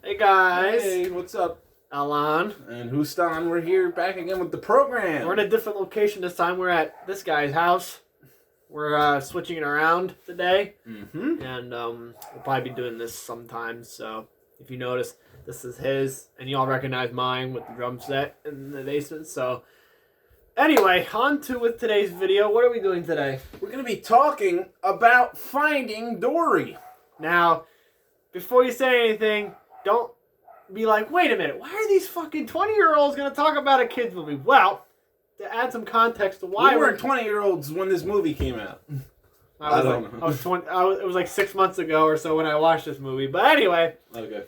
Hey guys, Hey, what's up? Allan. And Houston, we're here back again with the program. We're in a different location this time. We're at this guy's house. We're switching it around today, and we'll probably be doing this sometimes. So if you notice, this is his, and you all recognize mine with the drum set in the basement. So anyway, on to with today's video. What are we doing today? We're going to be talking about Finding Dory. Now, before you say anything, don't be like, wait a minute, why are these fucking 20-year-olds going to talk about a kid's movie? Well, to add some context to why we weren't 20-year-olds when this movie came out. I don't know. It was like 6 months ago or so when I watched this movie. But anyway, okay.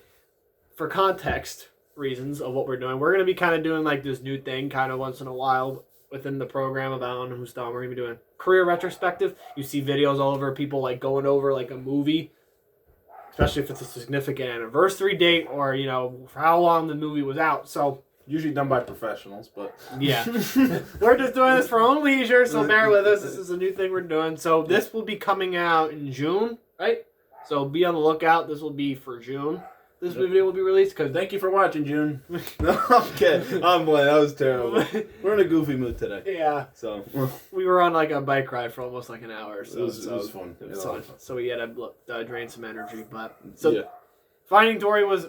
For context reasons of what we're doing, we're going to be kind of doing like this new thing kind of once in a while within the program of Allan&HoostanProgram. We're going to be doing career retrospective. You see videos all over people like going over like a movie, especially if it's a significant anniversary date or, you know, for how long the movie was out. So usually done by professionals, but yeah. We're just doing this for our own leisure, so bear with us. This is a new thing we're doing. So this will be coming out in June, right? So be on the lookout. This will be for June. This video will be released because thank you for watching, June. No, I'm kidding. I'm playing. That was terrible. We're in a goofy mood today. Yeah. So we were on like a bike ride for almost like an hour. So it was fun. It was fun. So we had to drain some energy. But Finding Dory was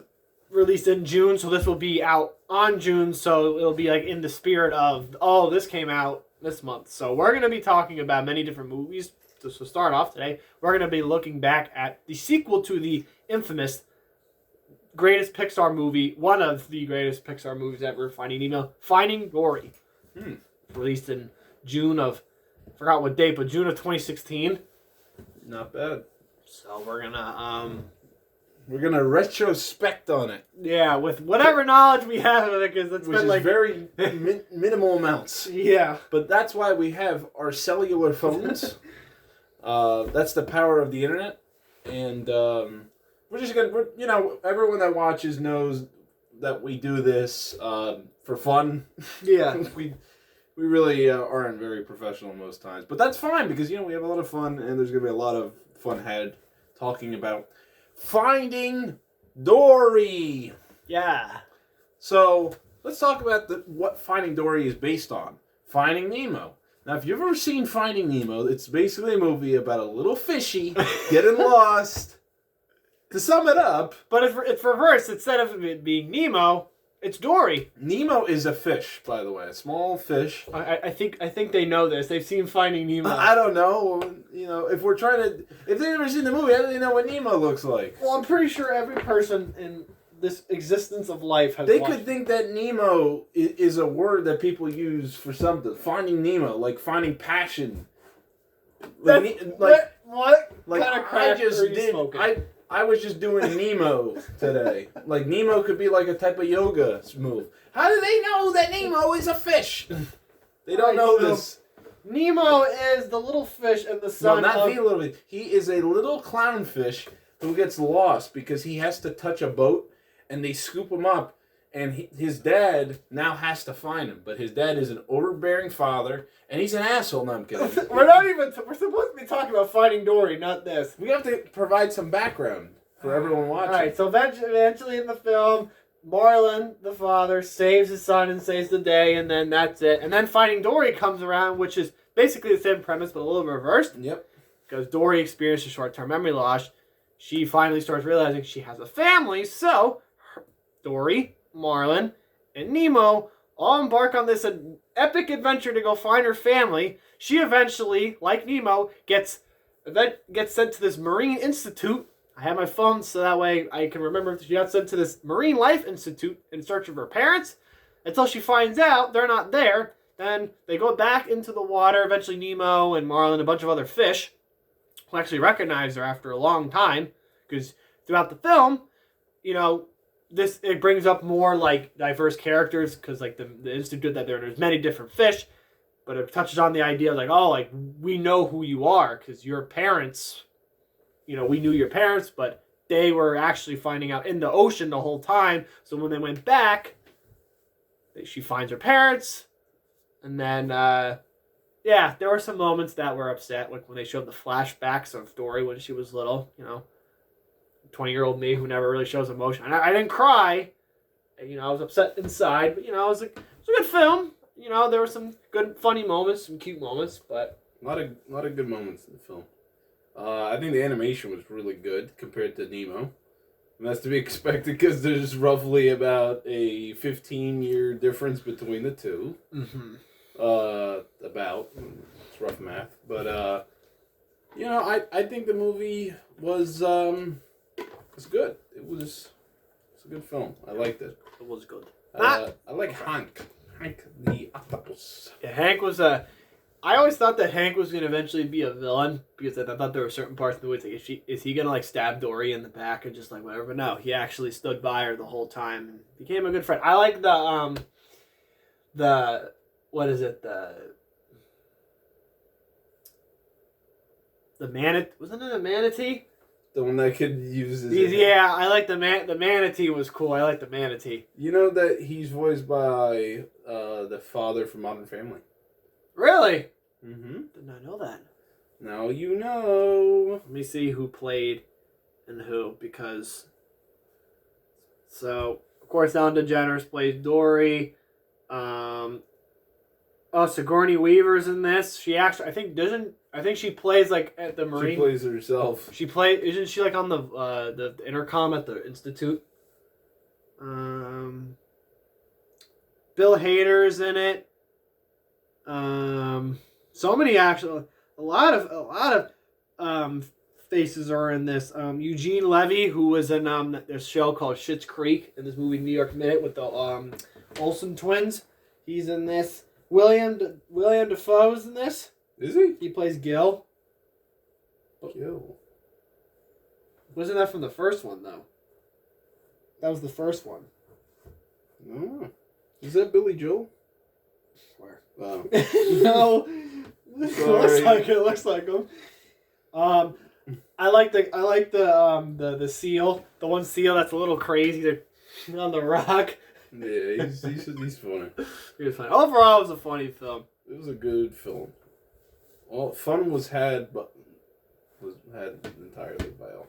released in June, so this will be out on June. So it'll be like in the spirit of this came out this month. So we're gonna be talking about many different movies. So to start off today, we're gonna be looking back at the sequel to the infamous greatest Pixar movie, one of the greatest Pixar movies ever, Finding Dory. Released in June of, I forgot what date, but June of 2016. Not bad. So we're gonna retrospect on it. Yeah, with whatever knowledge we have of it, because it's been like very minimal amounts. Yeah, but that's why we have our cellular phones. That's the power of the internet, and we're just gonna, everyone that watches knows that we do this for fun. Yeah, we really aren't very professional most times, but that's fine because we have a lot of fun, and there's gonna be a lot of fun had talking about Finding Dory. Yeah. So let's talk about what Finding Dory is based on. Finding Nemo. Now, if you've ever seen Finding Nemo, it's basically a movie about a little fishy getting lost. To sum it up, but it's reversed. Instead of it being Nemo, it's Dory. Nemo is a fish, by the way, a small fish. I think they know this. They've seen Finding Nemo. I don't know. If they've never seen the movie, how do they know what Nemo looks like? Well, I'm pretty sure every person in this existence of life has. They could think that Nemo is a word that people use for something. Finding Nemo, like finding passion. What kind of crack are you smoking? I was just doing Nemo today. Like, Nemo could be like a type of yoga move. How do they know that Nemo is a fish? They don't know this. Nemo is the little fish in the sun. No, not the little fish. He is a little clownfish who gets lost because he has to touch a boat, and they scoop him up, and his dad now has to find him. But his dad is an overbearing father, and he's an asshole. No, I'm kidding. We're supposed to be talking about Finding Dory, not this. We have to provide some background for everyone watching. All right, so eventually in the film, Marlin, the father, saves his son and saves the day, and then that's it. And then Finding Dory comes around, which is basically the same premise, but a little reversed. Yep. Because Dory experienced a short-term memory loss. She finally starts realizing she has a family, so Dory, Marlin, and Nemo all embark on this epic adventure to go find her family. She eventually, like Nemo, gets sent to this Marine Institute. I have my phone so that way I can remember she got sent to this Marine Life Institute in search of her parents until she finds out they're not there. Then they go back into the water. Eventually Nemo and Marlin and a bunch of other fish will actually recognize her after a long time because throughout the film, it brings up more like diverse characters because like the institute that there's many different fish, but it touches on the idea of we know who you are because your parents, we knew your parents, but they were actually finding out in the ocean the whole time. So when they went back, she finds her parents, and then there were some moments that were upset, like when they showed the flashbacks of Dory when she was little, 20-year-old me who never really shows emotion. I didn't cry. I was upset inside, but it was a good film. There were some good, funny moments, some cute moments, but a lot of good moments in the film. I think the animation was really good compared to Nemo. And that's to be expected because there's roughly about a 15-year difference between the two. Mm-hmm. It's rough math, but I think the movie was good. It's a good film. I liked it. It was good. I like Hank the octopus. Yeah, Hank was I always thought that Hank was going to eventually be a villain because I thought there were certain parts of the movie like, is he going to like stab Dory in the back and just like whatever? But no, he actually stood by her the whole time and became a good friend. I like the what is it, the manatee? Wasn't it a manatee? The one that could use his... Yeah, I like the manatee was cool. I like the manatee. You know that he's voiced by the father from Modern Family. Really? Mm-hmm. Did not know that. Now you know. Let me see who played and who, because... So, of course, Ellen DeGeneres plays Dory. Sigourney Weaver's in this. She actually, I think she plays like at the Marine. She plays herself. Isn't she like on the intercom at the Institute? Bill Hader's in it. So many actually, a lot of faces are in this. Eugene Levy, who was in this show called Schitt's Creek, in this movie New York Minute with the Olsen twins. He's in this. William Dafoe's in this. Is he? He plays Gil. Gil. Wasn't that from the first one though? That was the first one. No. Is that Billy Joel? Where? Oh. No. It looks like him. I like the seal. The one seal that's a little crazy on the rock. Yeah, he's funny. He was funny. Overall, it was a funny film. It was a good film. Well, fun was had entirely by all.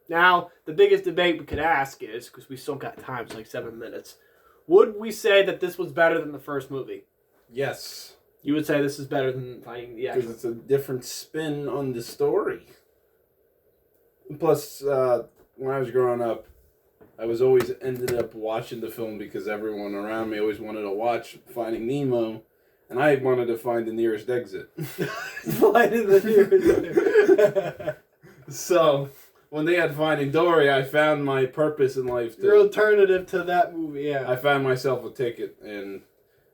Now, the biggest debate we could ask is, because we still got time, it's like 7 minutes, would we say that this was better than the first movie? Yes. You would say this is better than Finding the Actual? Because it's a different spin on the story. Plus, when I was growing up, I was always ended up watching the film because everyone around me always wanted to watch Finding Nemo, and I wanted to find the nearest exit. Finding the nearest exit. So, when they had Finding Dory, I found my purpose in life. Your alternative to that movie, yeah. I found myself a ticket and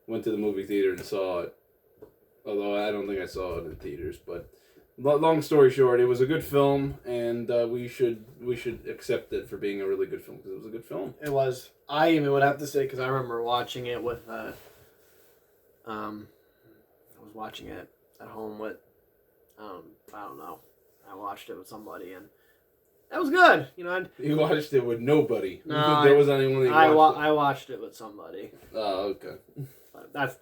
went to the movie theater and saw it. Although I don't think I saw it in theaters, but long story short, it was a good film, and we should accept it for being a really good film because it was a good film. It was. I even would have to say, because I remember watching it with, I was watching it at home with, I don't know. I watched it with somebody, and that was good. You watched it with nobody. No, there was anyone. I watched it with somebody. Oh, okay. But that's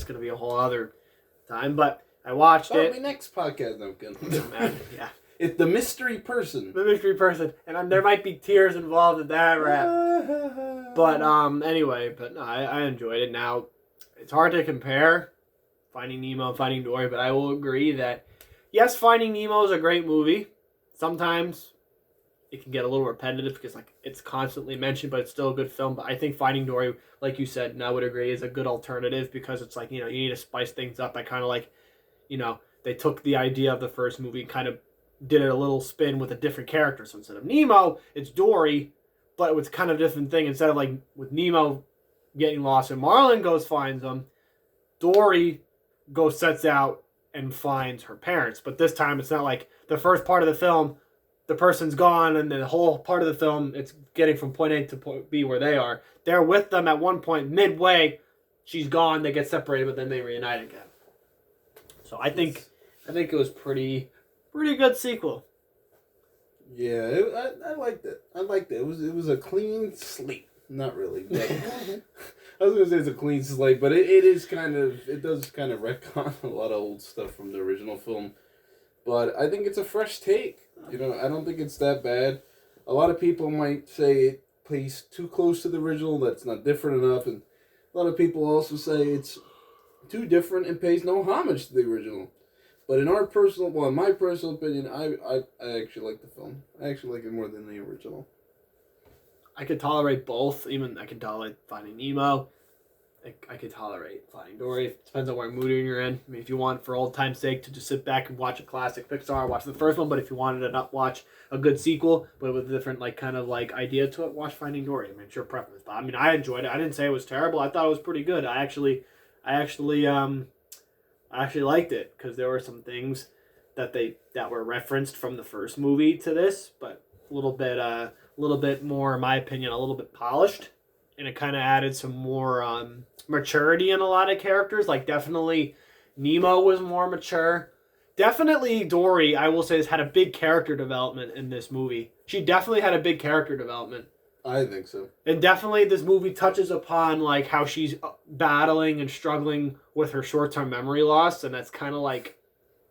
gonna be a whole other time. But I watched it. That'll be next podcast, Duncan. Yeah. It's the mystery person. The mystery person, and there might be tears involved in that rap. But anyway, but no, I enjoyed it. Now, it's hard to compare Finding Nemo and Finding Dory, but I will agree that yes, Finding Nemo is a great movie. Sometimes it can get a little repetitive because it's constantly mentioned, but it's still a good film. But I think Finding Dory, like you said, and I would agree, is a good alternative because it's like, you need to spice things up. I kind of like, they took the idea of the first movie and kind of did it a little spin with a different character. So instead of Nemo, it's Dory, but it was kind of a different thing. Instead of like with Nemo getting lost and Marlin finds him, Dory sets out and finds her parents. But this time it's not like the first part of the film, the person's gone, and the whole part of the film, it's getting from point A to point B where they are. They're with them at one point. Midway, she's gone, they get separated, but then they reunite again. So I think it was pretty good sequel. Yeah, I liked it. It was a clean slate. Not really. But I was gonna say it's a clean slate, but it does kind of retcon a lot of old stuff from the original film. But I think it's a fresh take You know, I don't think it's that bad. A lot of people might say it plays too close to the original, that's not different enough, and a lot of people also say it's too different and pays no homage to the original. But in my personal opinion, I actually like the film. I actually like it more than the original. I could tolerate both. Even I could tolerate Finding Nemo. I could tolerate Finding Dory. It depends on what mood you're in. I mean, if you want, for old time's sake, to just sit back and watch a classic Pixar, watch the first one. But if you wanted to not watch a good sequel, but with a different idea to it, watch Finding Dory. I mean, it's your preference. But I mean, I enjoyed it. I didn't say it was terrible. I thought it was pretty good. I actually liked it because there were some things that were referenced from the first movie to this, but a little bit more, in my opinion, a little bit polished, and it kind of added some more maturity in a lot of characters. Like, definitely Nemo was more mature. Definitely Dory, I will say, has had a big character development in this movie. She definitely had a big character development. I think so. And definitely this movie touches upon like how she's battling and struggling with her short-term memory loss, and that's kind of like...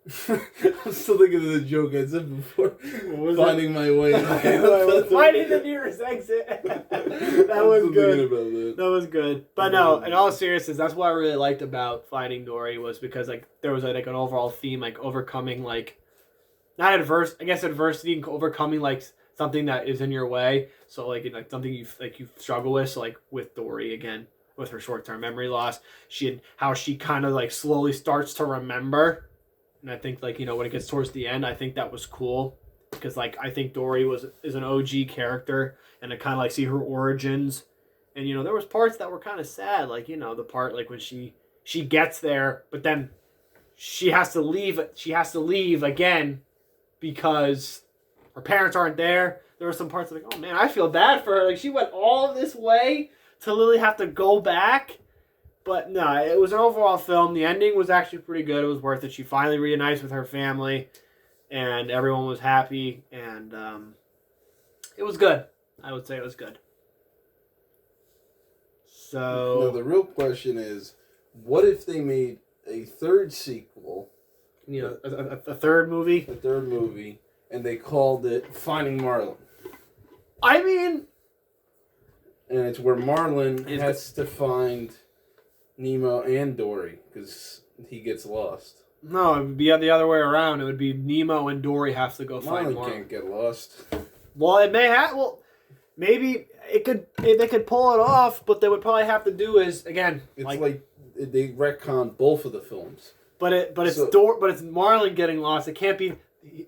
I'm still thinking of the joke I said before. Finding my way. Finding the nearest exit. That was good. That was good. But no, in all seriousness, that's what I really liked about Finding Dory, was because like there was like an overall theme, like overcoming like adversity and overcoming like something that is in your way. So like something you struggle with. So like with Dory again, with her short-term memory loss, how she kind of like slowly starts to remember. And I think, like, you know, when it gets towards the end, I think that was cool. Because, like, I think Dory is an OG character. And I kind of, like, see her origins. And, you know, there was parts that were kind of sad. Like, you know, the part, like, when she gets there. But then she has to leave. She has to leave again. Because her parents aren't there. There were some parts like, oh, man, I feel bad for her. Like, she went all this way to literally have to go back. But no, it was an overall film. The ending was actually pretty good. It was worth it. She finally reunites with her family, and everyone was happy, and it was good. I would say it was good. So... No, the real question is, what if they made a third sequel? You know, a third movie? A third movie, and they called it Finding Marlin. I mean... And it's where Marlin has to find Nemo and Dory, because he gets lost. No, it would be the other way around. It would be Nemo and Dory have to go find Marlin. Marlin can't get lost. Well, it may have... Well, maybe they could pull it off, but they would probably have to do is, again... It's like they retcon both of the films. But it's Marlin getting lost. It can't be...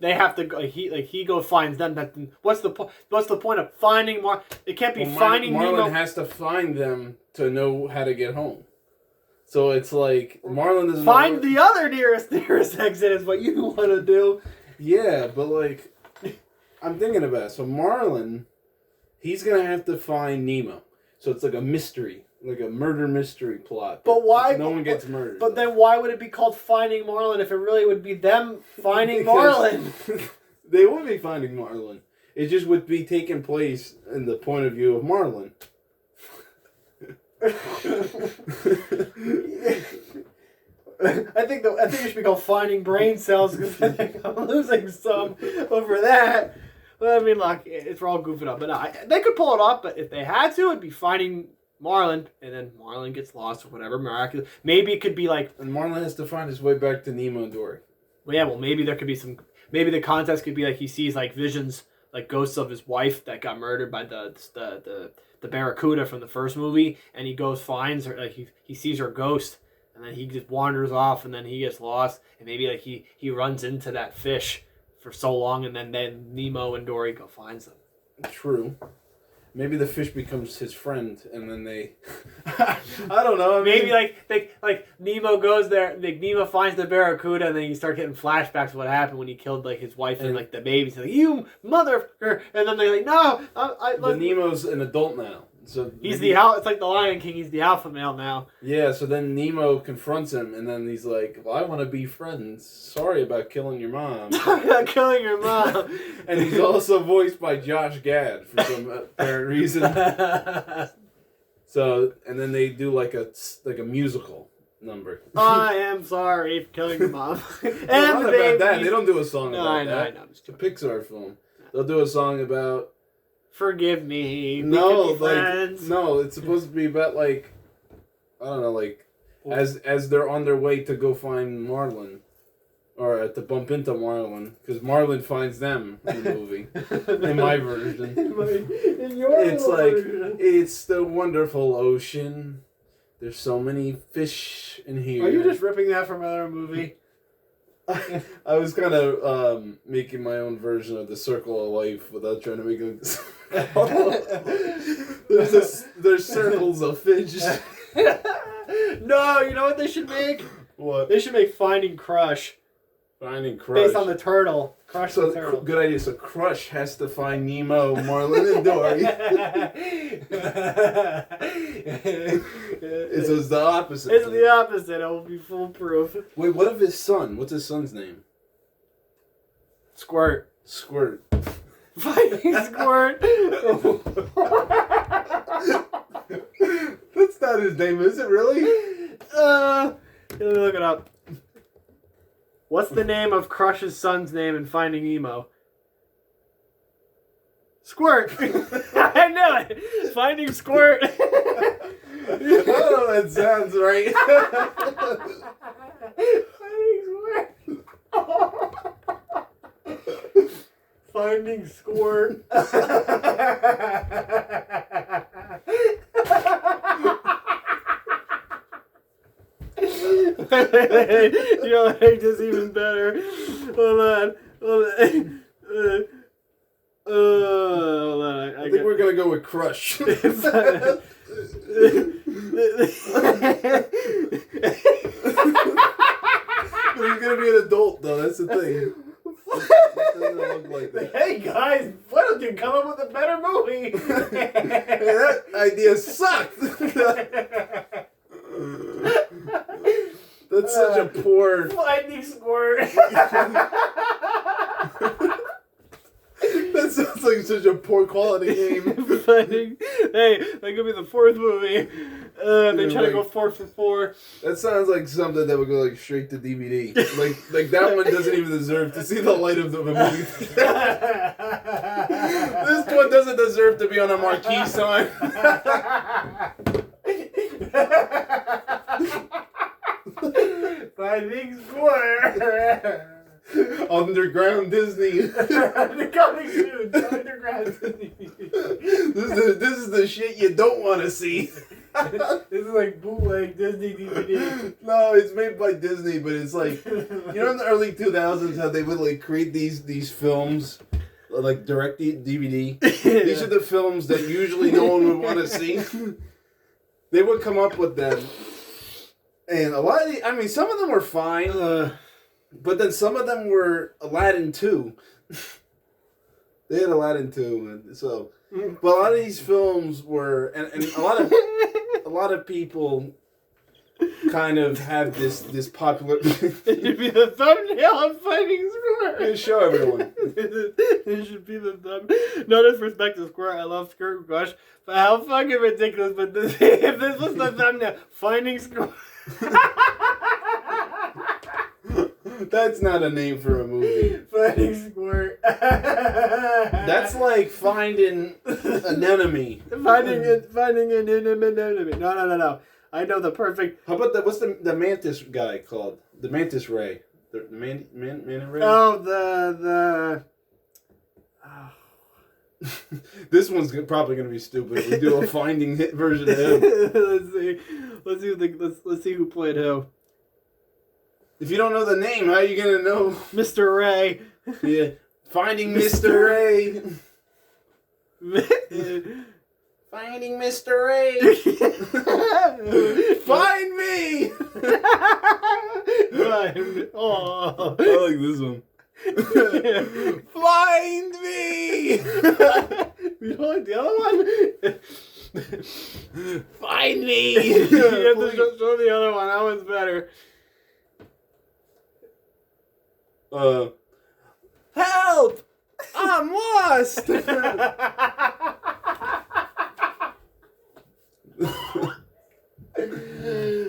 They have to he goes finds them. What's the point of finding Marlin? It can't be finding Marlin Nemo. has to find them to know how to get home. So it's like Marlin doesn't find the other nearest exit is what you want to do. Yeah, but like I'm thinking about it. So Marlin, he's gonna have to find Nemo. So it's like a mystery, like a murder mystery plot. But why? No one gets murdered. But then why would it be called Finding Marlin if it really would be them finding Marlin? They would be finding Marlin. It just would be taking place in the point of view of Marlin. I think it should be called Finding Brain Cells because I think I'm losing some over that. But I mean, like, it's all goofing up. But no, they could pull it off. But if they had to, it'd be Finding Marlin, and then Marlin gets lost or whatever miraculous. Maybe it could be like, and Marlin has to find his way back to Nemo and Dory. Well, yeah. Well, maybe there could be some. Maybe the contest could be like he sees like visions, like ghosts of his wife that got murdered by the Barracuda from the first movie, and he finds her, like he sees her ghost, and then he just wanders off, and then he gets lost, and maybe like he runs into that fish for so long, and then Nemo and Dory go finds them. True. Maybe the fish becomes his friend, and then they... I don't know. Maybe like Nemo goes there, like Nemo finds the Barracuda, and then you start getting flashbacks of what happened when he killed like his wife and like the babies. Like, you mother... And then they're like, no! But Nemo's an adult now. So he's it's like the Lion King, he's the alpha male now. Yeah, so then Nemo confronts him, and then he's like, well, I want to be friends. Sorry about killing your mom. About killing your mom. And he's also voiced by Josh Gad for some apparent reason. So, and then they do like a musical. number. I am sorry for killing your mom. And Not the about baby. that. They don't do a song No, about I know, that. I know. It's a Pixar film. They'll do a song about... Forgive me. No, we could be friends. no, it's supposed to be about, like... I don't know, like... As they're on their way to go find Marlon. Or to bump into Marlon. Because Marlon finds them in the movie. In my version. In your It's like, version. it's the wonderful ocean. There's so many fish in here. Are you just ripping that from another movie? I was kind of making my own version of the Circle of Life without trying to make it. There's circles of fish. No, you know what they should make? What? They should make Finding Crush. Finding Crush. Based on the turtle. Crush the turtle. Good idea. So Crush has to find Nemo, Marlin, and Dory. It's the opposite. It's the opposite. It will be foolproof. Wait, what of his son? What's his son's name? Squirt. Squirt. Finding Squirt. That's not his name, is it really? Let me look it up. What's the name of Crush's son's name in Finding Nemo? Squirt. I knew it. Finding Squirt. Oh, that sounds right. Finding Squirt. You know, make this even better. Hold on. Hold on. I think we're gonna go with Crush. He's gonna be an adult, though. That's the thing. Doesn't look like that. Hey guys, why don't you come up with a better movie? Hey, that idea sucked. That's such a poor. Finding Squirt. That sounds like such a poor quality game. Hey, that could be the fourth movie. They try to go 4 for 4. That sounds like something that would go like straight to DVD. Like that one doesn't even deserve to see the light of the movie. This one doesn't deserve to be on a marquee sign. Finding Squirt. Underground Disney. Coming soon. Underground Disney. This is the shit you don't want to see. This is like bootleg Disney DVD. No, it's made by Disney, but it's like, you know, in the early 2000s how they would like create these films, like direct DVD. These are the films that usually no one would want to see. They would come up with them, and a lot of some of them were fine, but then some of them were Aladdin 2. They had Aladdin 2, and so. But a lot of these films were, and a lot of people kind of have this popular. It should be the thumbnail of Finding Squirt. Show everyone. It should be the thumbnail. No disrespect to Squirt, I love Skirt Crush, but how fucking ridiculous! But if this was the thumbnail, Finding Squirt. That's not a name for a movie. Finding Squirt. That's like finding an enemy. Finding an enemy. No. I know the perfect. How about what's the mantis guy called? The mantis ray. The man ray. Oh, the. Oh. This one's probably gonna be stupid. We do a finding hit version of him. Let's see who played who. If you don't know the name, how are you gonna know? Mr. Ray. Yeah. Finding Mr. Ray. Finding Mr. Ray. Find me. Oh. I like this one. Find me. You don't like the other one? Find me. You have to show the other one. That one's better. Help! I'm lost!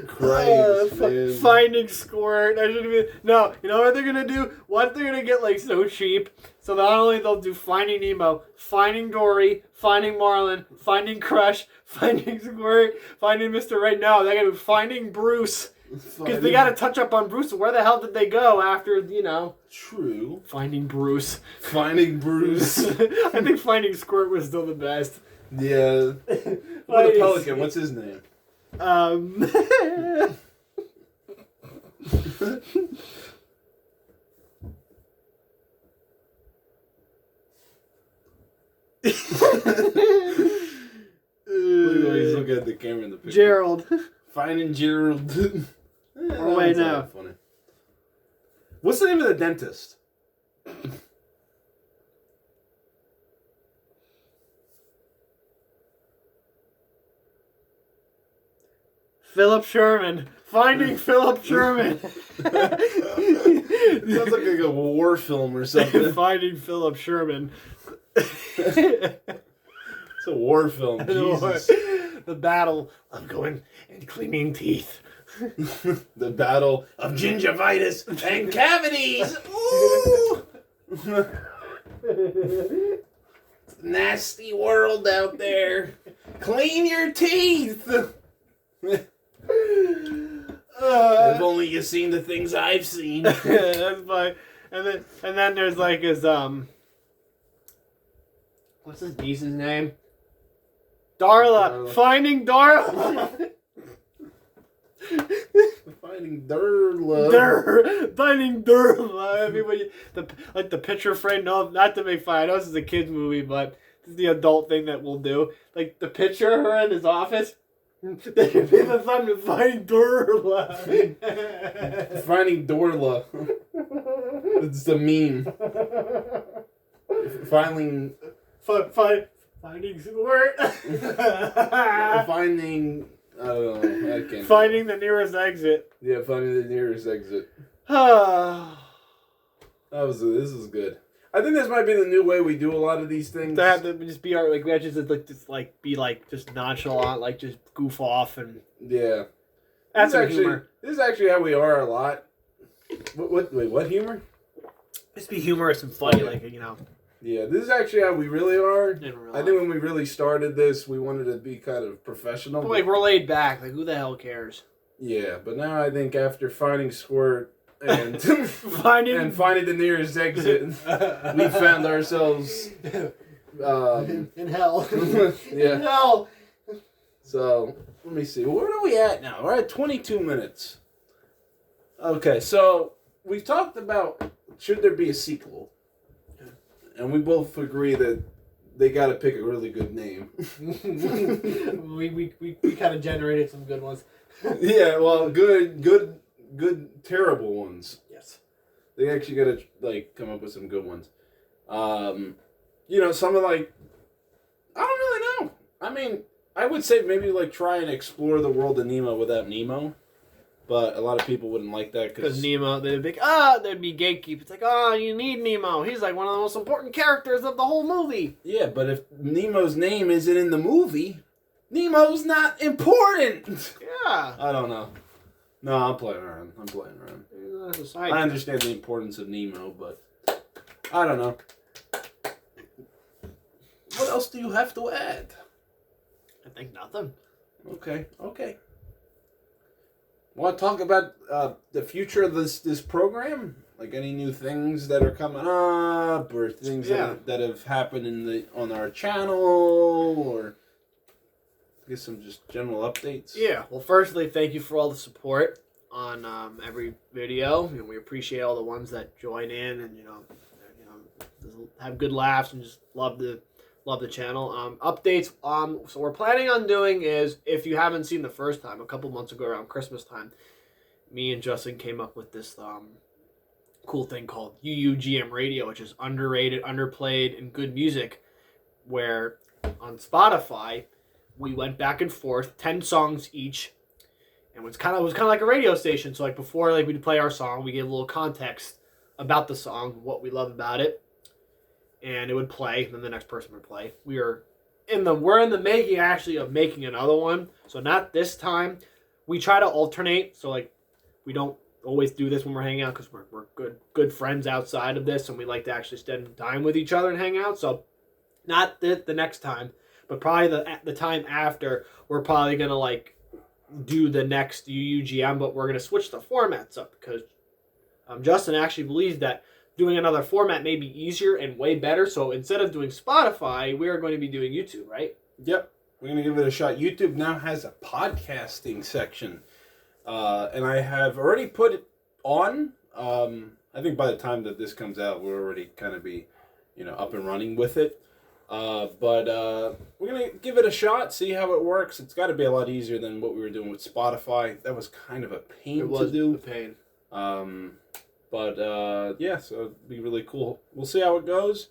Christ, Fucking Finding Squirt. I should be no. You know what they're gonna do? What they're gonna get like so cheap. So not only they'll do Finding Nemo, Finding Dory, Finding Marlin, Finding Crush, Finding Squirt, Finding Mr. Right. Now they're gonna do Finding Bruce because they gotta touch up on Bruce. Where the hell did they go after True. Finding Bruce? Finding Bruce. I think Finding Squirt was still the best. Yeah. What a pelican? What's his name? He's looking at the camera in the picture. Gerald. Finding Gerald. Or wait, no. Funny. What's the name of the dentist? Philip Sherman. Finding Philip Sherman. Sounds like a war film or something. Finding Philip Sherman. It's a war film. Jesus. The battle of going and cleaning teeth. The battle of gingivitis and cavities. Ooh! Nasty world out there. Clean your teeth. If only you seen the things I've seen. That's fine. And then there's like his what's his niece's name? Darla. Finding Darla. Finding Durla. Finding Darla. I mean, when the picture frame. No, not to make fun. I know this is a kids movie, but this is the adult thing that we'll do. Like the picture of her in his office. That should be the fun of Finding Darla. Finding Dorla. It's the meme. Finding Squirt. Finding. I don't know. I can't. Finding the nearest exit. Yeah, finding the nearest exit. This is good. I think this might be the new way we do a lot of these things. To have to just be our we just just nonchalant, like just goof off and yeah. That's humor. This is actually how we are a lot. What humor? Just be humorous and funny, Yeah, this is actually how we really are. I think when we really started this, we wanted to be kind of professional. But we're laid back. Like, who the hell cares? Yeah, but now I think after Finding Squirt and finding the nearest exit, we found ourselves in hell. Yeah. In hell. So let me see. Where are we at now? We're at 22 minutes. Okay, so we talked about should there be a sequel. And we both agree that they got to pick a really good name. we kind of generated some good ones. Yeah, well, good, terrible ones. Yes. They actually got to come up with some good ones. Some of I don't really know. I mean, I would say maybe try and explore the world of Nemo without Nemo. But a lot of people wouldn't like that because Nemo, they'd be there'd be gatekeep. It's you need Nemo. He's one of the most important characters of the whole movie. Yeah, but if Nemo's name isn't in the movie, Nemo's not important. Yeah. I don't know. No, I'm playing around. I understand the importance of Nemo, but I don't know. What else do you have to add? I think nothing. Okay. Want to talk about the future of this program? Like any new things that are coming up, or things that have happened on our channel, or I guess some just general updates. Yeah. Well, firstly, thank you for all the support on every video. We appreciate all the ones that join in and have good laughs and just love the channel. Updates. So we're planning on doing is, if you haven't seen the first time, a couple months ago around Christmas time, me and Justin came up with this cool thing called UUGM Radio, which is underrated, underplayed, and good music. Where on Spotify, we went back and forth, 10 songs each, and it was kind of like a radio station. So before we'd play our song, we gave a little context about the song, what we love about it. And it would play, then the next person would play. We're in the making actually of making another one. So not this time. We try to alternate. So we don't always do this when we're hanging out because we're good friends outside of this, and we like to actually spend time with each other and hang out. So not the next time, but probably the time after, we're probably gonna like do the next UUGM, but we're gonna switch the formats up because Justin actually believes that doing another format may be easier and way better. So instead of doing Spotify, we are going to be doing YouTube, right? Yep. We're going to give it a shot. YouTube now has a podcasting section. And I have already put it on. I think by the time that this comes out, we'll already kind of be, up and running with it. But we're going to give it a shot, see how it works. It's got to be a lot easier than what we were doing with Spotify. That was kind of a pain to do. A pain. Yeah, so it'd be really cool. We'll see how it goes,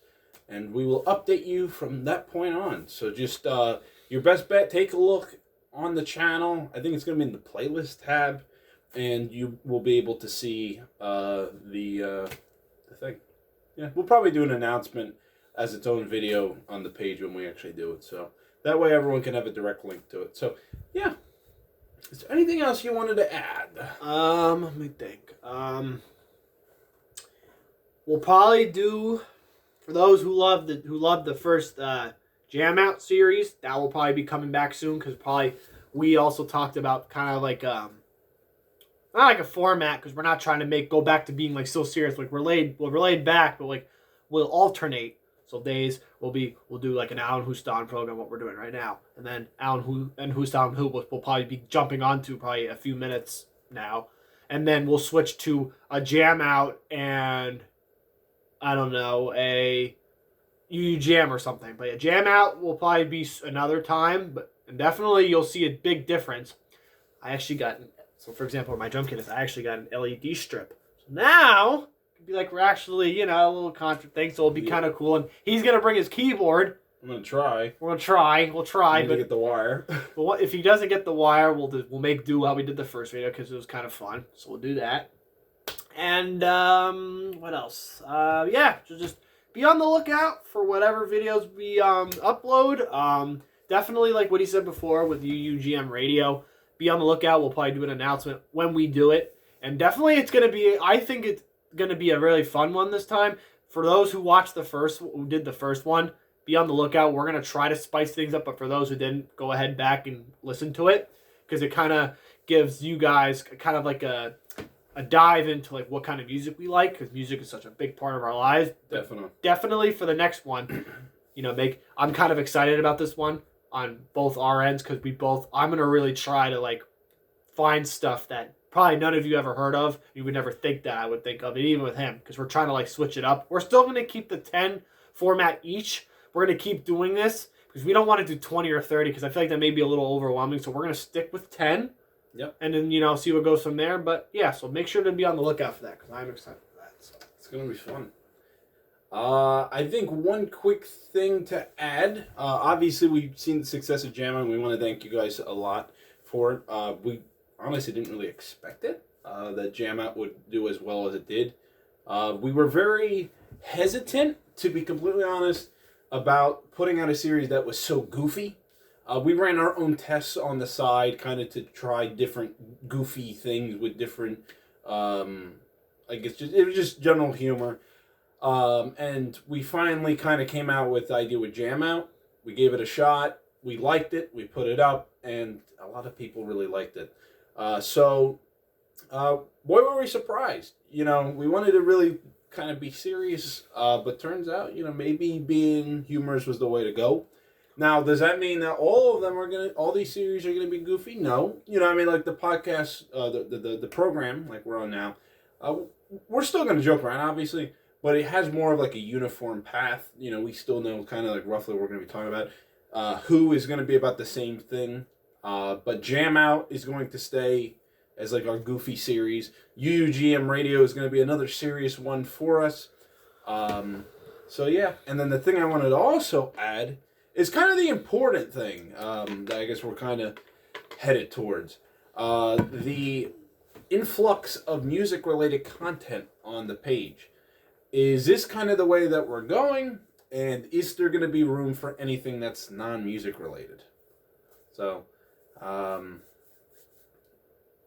and we will update you from that point on. So just your best bet, take a look on the channel. I think it's going to be in the playlist tab, and you will be able to see the thing. Yeah, we'll probably do an announcement as its own video on the page when we actually do it. So that way everyone can have a direct link to it. So, yeah. Is there anything else you wanted to add? Let me think. We'll probably do, for those who loved the first Jam Out series, that will probably be coming back soon because probably we also talked about kind of like not like a format because we're not trying to go back to being like so serious. Like we're laid back, but like we'll alternate. So days we'll do like an Allan&Hoostan program, what we're doing right now, and then Allan&Hoostan will probably be jumping onto probably a few minutes now, and then we'll switch to a Jam Out and I don't know, a UU Jam or something. But a Jam Out will probably be another time, and definitely you'll see a big difference. I actually got, so for example, my drum kit is I actually got an LED strip. So now be like we're actually, a little concert thing, so it'll be kind of cool. And he's gonna bring his keyboard. I'm gonna try. We'll try. But get the wire. But if he doesn't get the wire, we'll make do how we did the first video because it was kind of fun. So we'll do that. And what else? Yeah, so just be on the lookout for whatever videos we upload. Definitely like what he said before with UUGM Radio. Be on the lookout. We'll probably do an announcement when we do it. And definitely it's gonna be. I think it's going to be a really fun one this time. For those who did the first one, be on the lookout. We're going to try to spice things up, but for those who didn't, go ahead back and listen to it because it kind of gives you guys kind of like a dive into like what kind of music we like because music is such a big part of our lives. Definitely for the next one, I'm kind of excited about this one on both our ends because I'm going to really try to like find stuff that probably none of you ever heard of. You would never think that I would think of it, even with him, because we're trying to like switch it up. We're still going to keep the 10 format each. We're going to keep doing this because we don't want to do 20 or 30 because I feel like that may be a little overwhelming. So we're going to stick with 10. Yep. And then, see what goes from there. But yeah, so make sure to be on the lookout for that because I'm excited for that. So. It's going to be fun. I think one quick thing to add. Obviously, we've seen the success of Jamma, and we want to thank you guys a lot for it. We honestly didn't really expect it, that Jam Out would do as well as it did. We were very hesitant, to be completely honest, about putting out a series that was so goofy. We ran our own tests on the side, kind of to try different goofy things with different, it was just general humor. And we finally kind of came out with the idea with Jam Out. We gave it a shot. We liked it. We put it up, and a lot of people really liked it. So boy, were we surprised. We wanted to really kind of be serious, but turns out, maybe being humorous was the way to go. Now, does that mean that all these series are gonna be goofy? No. Like the podcast, the program, like we're on now, we're still gonna joke around, obviously, but it has more of like a uniform path. We still know kind of like roughly what we're gonna be talking about. Who is gonna be about the same thing. But Jam Out is going to stay as like our goofy series. UUGM Radio is going to be another serious one for us. So yeah, and then the thing I wanted to also add is kind of the important thing that I guess we're kind of headed towards. The influx of music-related content on the page. Is this kind of the way that we're going? And is there going to be room for anything that's non-music related? So...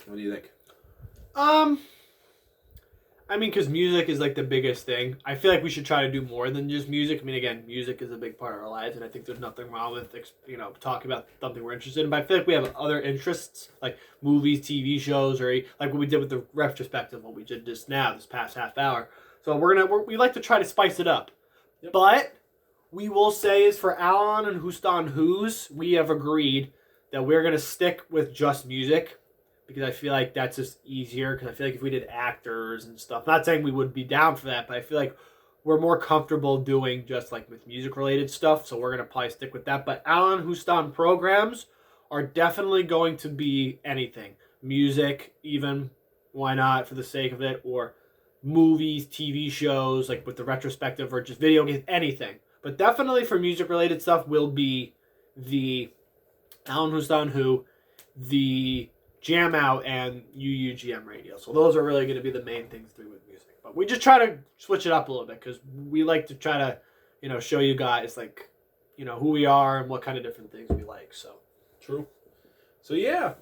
what do you think? I mean, because music is like the biggest thing. I feel like we should try to do more than just music. I mean, again, music is a big part of our lives, and I think there's nothing wrong with talking about something we're interested in. But I feel like we have other interests, like movies, TV shows, or like what we did with the retrospective, what we did just now, this past half hour. So we like to try to spice it up. Yep. But we will say is for Allan and Houston Who's, we have agreed that we're gonna stick with just music. Because I feel like that's just easier. Because I feel like if we did actors and stuff, not saying we would be down for that, but I feel like we're more comfortable doing just like with music related stuff. So we're gonna probably stick with that. But Allan Houston programs are definitely going to be anything, music, even why not for the sake of it, or movies, TV shows, like with the retrospective, or just video games, anything. But definitely for music related stuff will be the Allan Houston Who, the Jam Out, and UUGM Radio. So those are really going to be the main things to do with music. But we just try to switch it up a little bit because we like to try to, show you guys like, who we are and what kind of different things we like. So true. So yeah.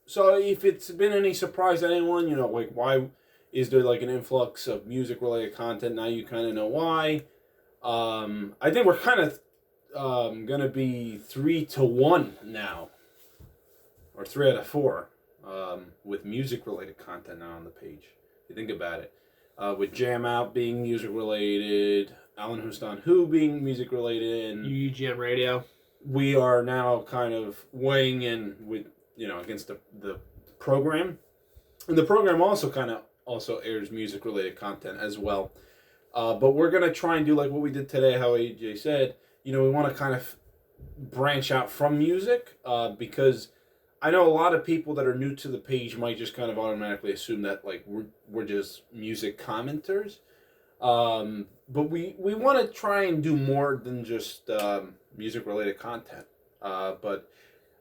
So if it's been any surprise to anyone, like why is there like an influx of music related content? Now you kind of know why. I think we're kind of gonna be 3-1 now. Or 3 out of 4, with music-related content now on the page. If you think about it, with Jam Out being music-related, Allan Houston Who being music-related, and UUGM Radio, we are now kind of weighing in with against the program, and the program also airs music-related content as well. But we're gonna try and do like what we did today. How AJ said, we want to kind of branch out from music because I know a lot of people that are new to the page might just kind of automatically assume that like we're just music commenters, but we want to try and do more than just music related content. But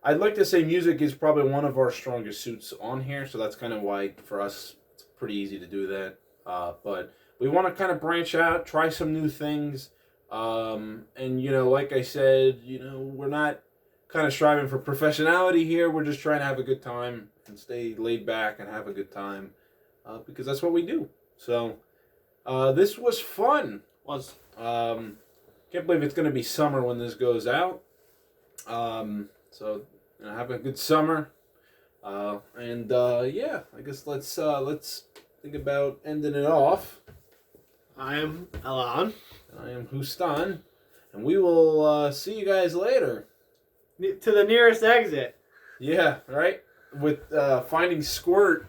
I'd like to say music is probably one of our strongest suits on here, so that's kind of why for us it's pretty easy to do that. But we want to kind of branch out, try some new things, and like I said, we're not kind of striving for professionality here. We're just trying to have a good time and stay laid back and have a good time because that's what we do. So this was fun. Can't believe it's going to be summer when this goes out. So have a good summer. Yeah, I guess let's think about ending it off. I am Allan. I am Houston. And we will see you guys later. To the nearest exit. Yeah, right? With finding Squirt.